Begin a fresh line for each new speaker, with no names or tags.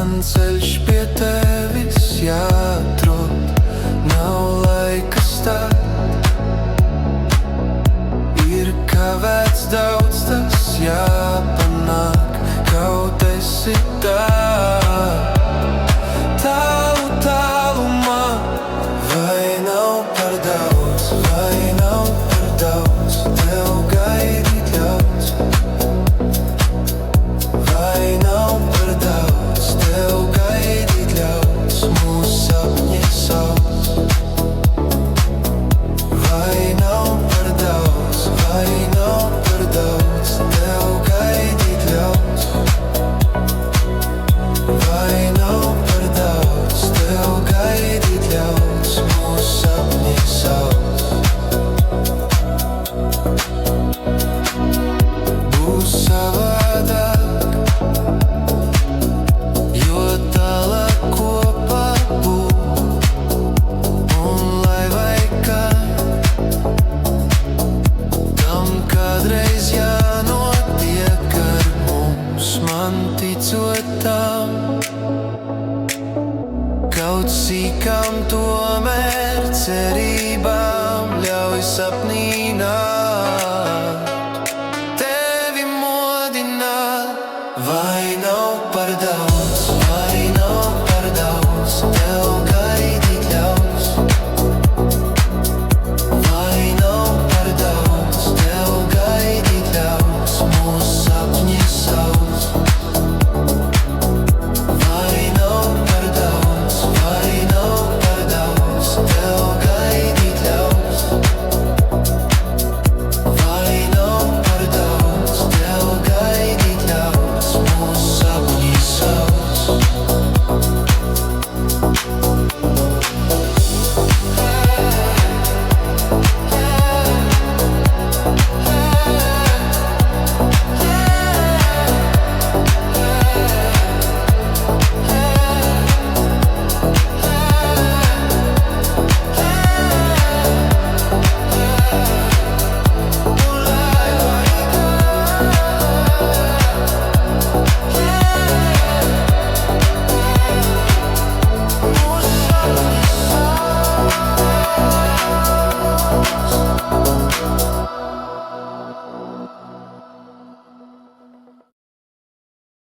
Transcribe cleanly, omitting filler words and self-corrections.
Man ceļš pie tevis jāatrod, nav laika stāt. Ir kavēts daudz, tas jāpanāk, kaut esi tālu, tālumā. Vai nav par daudz, vai nav par daudz, tev gaidīt ļauts. Vai nav par daudz, tev gaidīt ļauts, mūsu sapņi sauc. Vai nav par daudz, vai nav par daudz, tev gaidīt ļauts. Vai nav par daudz, tev gaidīt ļauts, mūsu sapņi sauc. Būs savādāk, jo tālāk kopā būt. Un lai vai kā, tam kādreiz jānotiek ar mums. Man ticot tam, kaut sīkām tomēr cerībām ļauj sapnīt.